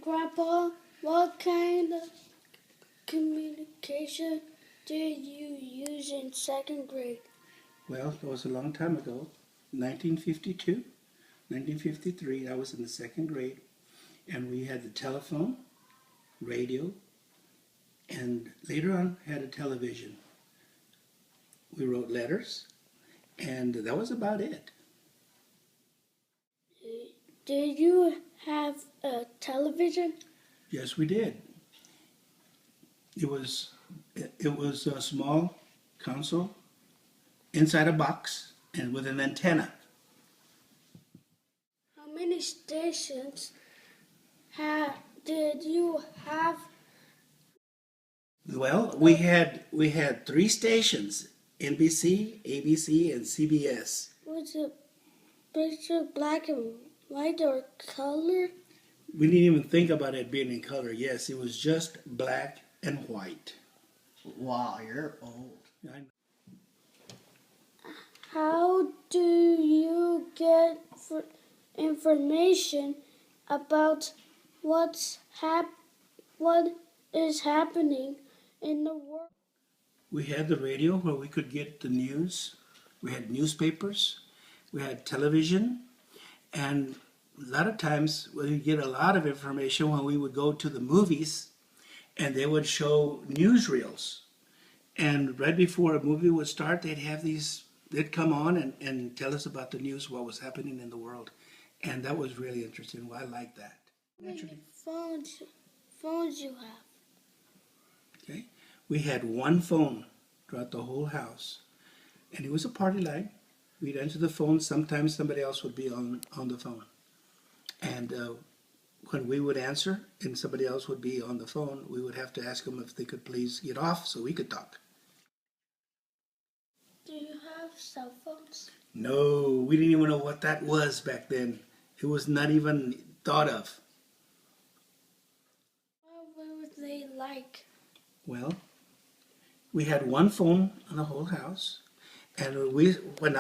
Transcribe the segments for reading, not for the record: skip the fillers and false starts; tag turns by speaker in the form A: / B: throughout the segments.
A: Grandpa, what kind of communication did you use in second grade?
B: Well, it was a long time ago, 1952, 1953. I was in the second grade, and we had the telephone, radio, and later on had a television. We wrote letters, and that was about it.
A: Did you have a television?
B: Yes, we did. It was a small console inside a box and with an antenna.
A: How many stations did you have?
B: Well, we had 3 stations: NBC, ABC, and CBS.
A: Was it picture black and white or color?
B: We didn't even think about it being in color. Yes, it was just black and white.
C: Wow, you're old.
A: How do you get information about what is happening in the world?
B: We had the radio where we could get the news. We had newspapers. We had television. And a lot of times we would get a lot of information when we would go to the movies and they would show newsreels. And right before a movie would start, they'd come on and tell us about the news, what was happening in the world. And that was really interesting. Well, I liked that.
A: How many phones you have?
B: Okay. We had one phone throughout the whole house. And it was a party line. We'd answer the phone. Sometimes somebody else would be on the phone. And when we would answer and somebody else would be on the phone, we would have to ask them if they could please get off so we could talk.
A: Do you have cell phones?
B: No, we didn't even know what that was back then. It was not even thought of.
A: What were they like?
B: Well, we had one phone in the whole house. And when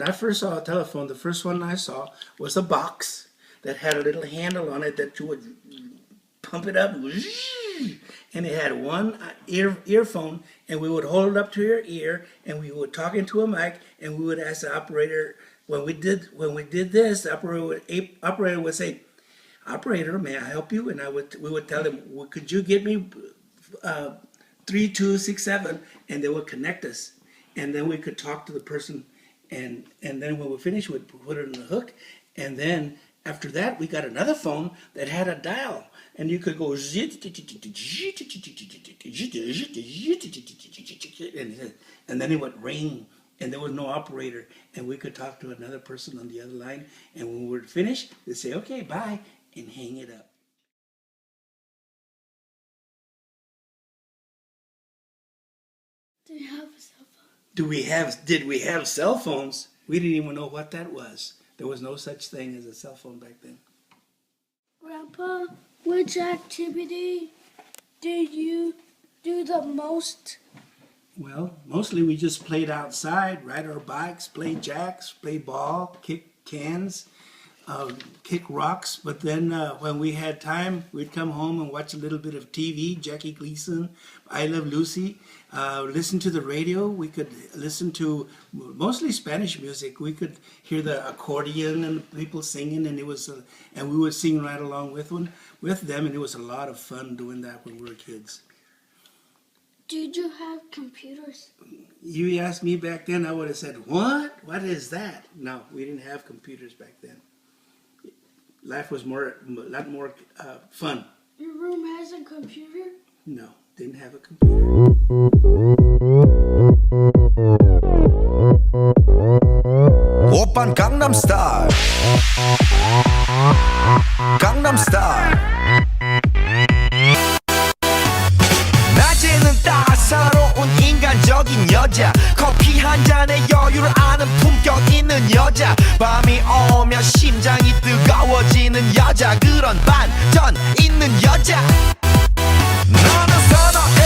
B: I first saw a telephone, the first one I saw was a box that had a little handle on it that you would pump it up, and it had one earphone, and we would hold it up to your ear, and we would talk into a mic, and we would ask the operator. When we did this, the operator would say, "Operator, may I help you?" And we would tell them, well, "Could you get me 3267?" And they would connect us. And then we could talk to the person, and then when we finished, we'd put it in the hook. And then after that, we got another phone that had a dial, and you could go and then it would ring, and there was no operator, and we could talk to another person on the other line. And when we were finished, they'd say, "Okay, bye," and hang it up.
A: Do you have a cell phone?
B: Did we have cell phones? We didn't even know what that was. There was no such thing as a cell phone back then.
A: Grandpa, which activity did you do the most?
B: Well, mostly we just played outside, ride our bikes, play jacks, play ball, kick cans, kick rocks. But then when we had time, we'd come home and watch a little bit of TV, Jackie Gleason, I Love Lucy, listen to the radio. We could listen to mostly Spanish music. We could hear the accordion and people singing, and and we would sing right along with them, and it was a lot of fun doing that when we were kids.
A: Did you have computers?
B: You asked me back then, I would have said, "What? What is that?" No, we didn't have computers back then. Life was a lot more fun.
A: Your room has a computer?
B: No, didn't have a computer.
D: 오빤 강남스타일 강남스타일 낮에는 따사로운 인간적인 여자 커피 한 잔에 여유를 아는 품격 있는 여자 밤이 오면 심장이 뜨거워지는 여자 그런 반전 있는 여자 너는 선호해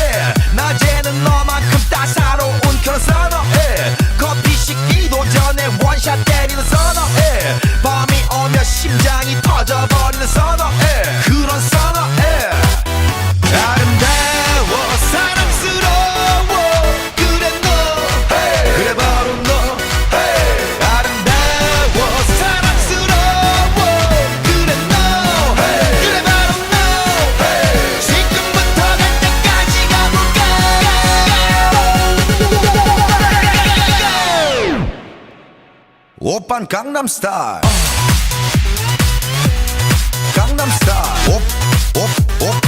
D: 낮에는 너만큼 따사로운 그런 선호해 커피 식기도 전에 원샷 때리는 선호해 밤이 오면 심장이 터져버리는 선호해 오빤 강남스타일 강남스타일 옵옵옵